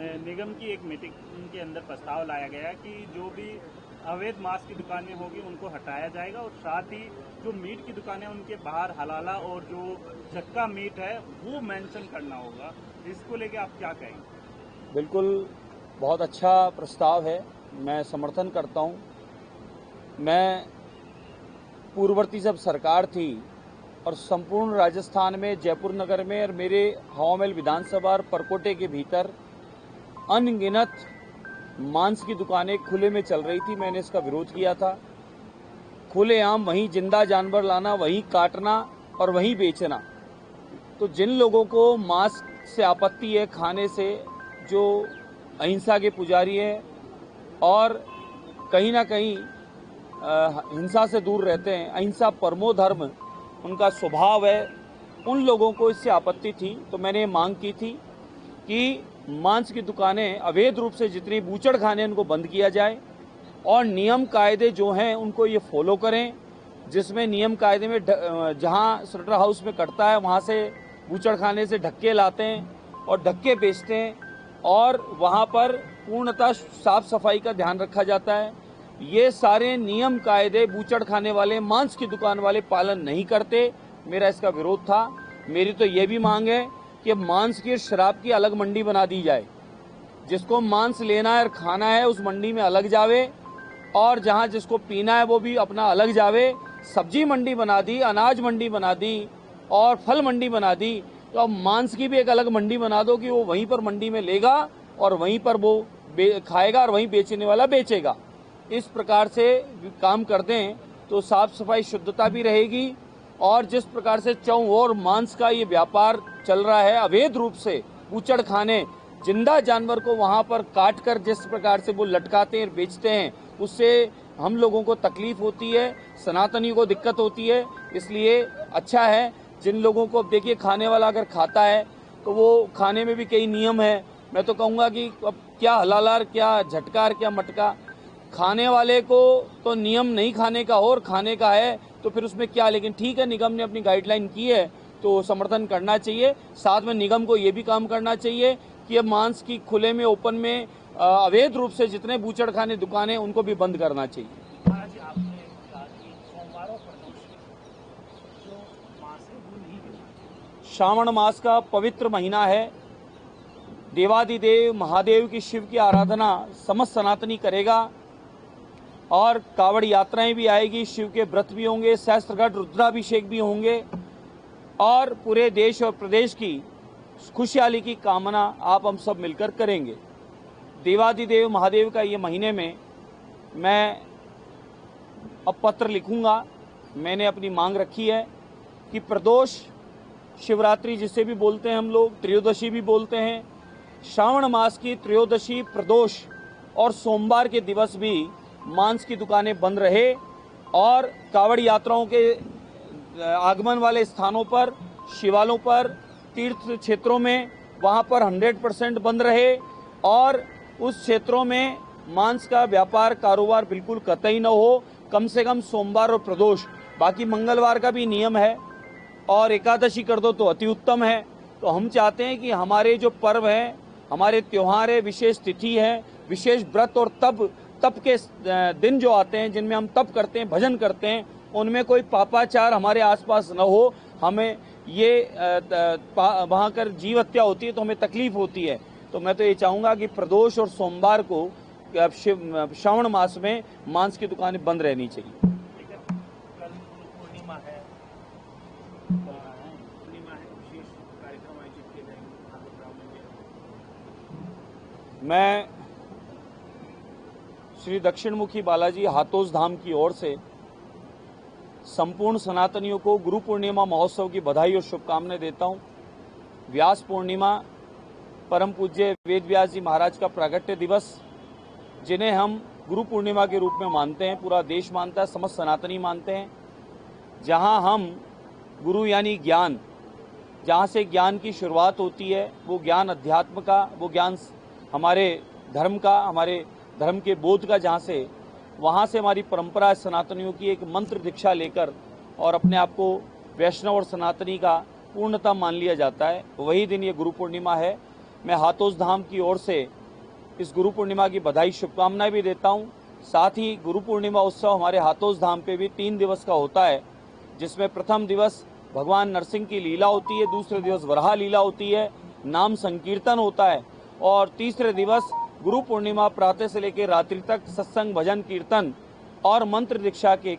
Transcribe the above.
निगम की एक मीटिंग के अंदर प्रस्ताव लाया गया कि जो भी अवैध मांस की दुकानें होगी उनको हटाया जाएगा और साथ ही जो मीट की दुकानें उनके बाहर हलाला और जो चक्का मीट है वो मेंशन करना होगा। इसको लेके आप क्या कहेंगे? बिल्कुल, बहुत अच्छा प्रस्ताव है, मैं समर्थन करता हूं। मैं पूर्ववर्ती जब सरकार थी और संपूर्ण राजस्थान में, जयपुर नगर में और मेरे हवा महल विधानसभा और परकोटे के भीतर अनगिनत मांस की दुकानें खुले में चल रही थी, मैंने इसका विरोध किया था। खुलेआम वहीं जिंदा जानवर लाना, वहीं काटना और वहीं बेचना। तो जिन लोगों को मांस से आपत्ति है खाने से, जो अहिंसा के पुजारी हैं और कहीं ना कहीं हिंसा से दूर रहते हैं, अहिंसा परमो धर्म उनका स्वभाव है, उन लोगों को इससे आपत्ति थी। तो मैंने मांग की थी कि मांस की दुकानें अवैध रूप से जितनी बूचड़ खाने उनको बंद किया जाए और नियम कायदे जो हैं उनको ये फॉलो करें, जिसमें नियम कायदे में जहां स्लॉटर हाउस में कटता है वहां से बूचड़ खाने से ढक्के लाते हैं और ढक्के बेचते हैं और वहां पर पूर्णतः साफ सफाई का ध्यान रखा जाता है। ये सारे नियम कायदे बूचड़ खाने वाले, मांस की दुकान वाले पालन नहीं करते, मेरा इसका विरोध था। मेरी तो ये भी मांग है कि मांस की, शराब की अलग मंडी बना दी जाए। जिसको मांस लेना है और खाना है उस मंडी में अलग जावे और जहां जिसको पीना है वो भी अपना अलग जावे। सब्जी मंडी बना दी, अनाज मंडी बना दी और फल मंडी बना दी, तो अब मांस की भी एक अलग मंडी बना दो कि वो वहीं पर मंडी में लेगा और वहीं पर वो खाएगा और वहीं बेचने वाला बेचेगा। इस प्रकार से काम कर दें तो साफ सफाई, शुद्धता भी रहेगी। और जिस प्रकार से चौओर मांस का ये व्यापार चल रहा है अवैध रूप से, बूचड़ खाने, जिंदा जानवर को वहां पर काट कर जिस प्रकार से वो लटकाते हैं, बेचते हैं, उससे हम लोगों को तकलीफ होती है, सनातनियों को दिक्कत होती है। इसलिए अच्छा है जिन लोगों को, अब देखिए खाने वाला अगर खाता है तो वो खाने में भी कई नियम है। मैं तो कहूँगा कि अब क्या हलालार, क्या झटकार, क्या मटका, खाने वाले को तो नियम नहीं खाने का और खाने का है तो फिर उसमें क्या। लेकिन ठीक है, निगम ने अपनी गाइडलाइन की है तो समर्थन करना चाहिए। साथ में निगम को ये भी काम करना चाहिए कि अब मांस की खुले में, ओपन में अवैध रूप से जितने बूचड़ खाने दुकानें उनको भी बंद करना चाहिए। आज आपने कहा कि सोमवार और प्रदोष जो मांस है वो नहीं बेचना। श्रावण मास का पवित्र महीना है, देवादिदेव महादेव की, शिव की आराधना समस्त सनातनी करेगा और कावड़ यात्राएं भी आएगी, शिव के व्रत भी होंगे, सहस्त्रगढ़ रुद्राभिषेक भी होंगे और पूरे देश और प्रदेश की खुशहाली की कामना आप हम सब मिलकर करेंगे। देवादिदेव महादेव का ये महीने में मैं अब पत्र लिखूंगा। मैंने अपनी मांग रखी है कि प्रदोष, शिवरात्रि जिसे भी बोलते हैं हम लोग, त्रयोदशी भी बोलते हैं, श्रावण मास की त्रयोदशी, प्रदोष और सोमवार के दिवस भी मांस की दुकानें बंद रहे और कावड़ यात्राओं के आगमन वाले स्थानों पर, शिवालयों पर, तीर्थ क्षेत्रों में, वहां पर 100% बंद रहे और उस क्षेत्रों में मांस का व्यापार, कारोबार बिल्कुल कतई न हो, कम से कम सोमवार और प्रदोष। बाकी मंगलवार का भी नियम है और एकादशी कर दो तो अति उत्तम है। तो हम चाहते हैं कि हमारे जो पर्व हैं, हमारे त्योहार है, विशेष तिथि है, विशेष व्रत और तप के दिन जो आते हैं, जिनमें हम तप करते हैं, भजन करते हैं, उनमें कोई पापाचार हमारे आसपास न हो। हमें ये वहाँ कर जीव हत्या होती है तो हमें तकलीफ होती है। तो मैं तो ये चाहूँगा कि प्रदोष और सोमवार को श्रावण मास में मांस की दुकानें बंद रहनी चाहिए। कल पूर्णिमा है, विशेष कार्यक्रम आयोजित किए जाएंगे। मैं श्री दक्षिणमुखी बालाजी हाथोस धाम की ओर से संपूर्ण सनातनियों को गुरु पूर्णिमा महोत्सव की बधाई और शुभकामनाएं देता हूं। व्यास पूर्णिमा, परम पूज्य वेद व्यास जी महाराज का प्रागट्य दिवस, जिन्हें हम गुरु पूर्णिमा के रूप में मानते हैं, पूरा देश मानता है, समस्त सनातनी मानते हैं। जहां हम गुरु यानी ज्ञान, जहां से ज्ञान की शुरुआत होती है, वो ज्ञान अध्यात्म का, वो ज्ञान हमारे धर्म का, हमारे धर्म के बोध का, जहाँ से, वहाँ से हमारी परंपरा सनातनियों की एक मंत्र दीक्षा लेकर और अपने आप को वैष्णव और सनातनी का पूर्णता मान लिया जाता है। वही दिन ये गुरु पूर्णिमा है। मैं हाथोस धाम की ओर से इस गुरु पूर्णिमा की बधाई शुभकामनाएं भी देता हूं। साथ ही गुरु पूर्णिमा उत्सव हमारे हाथोस धाम पे भी 3 दिवस का होता है, जिसमें प्रथम दिवस भगवान नरसिंह की लीला होती है, दूसरे दिवस वराह लीला होती है, नाम संकीर्तन होता है और तीसरे दिवस गुरु पूर्णिमा प्रातः से लेकर रात्रि तक सत्संग, भजन, कीर्तन और मंत्र दीक्षा के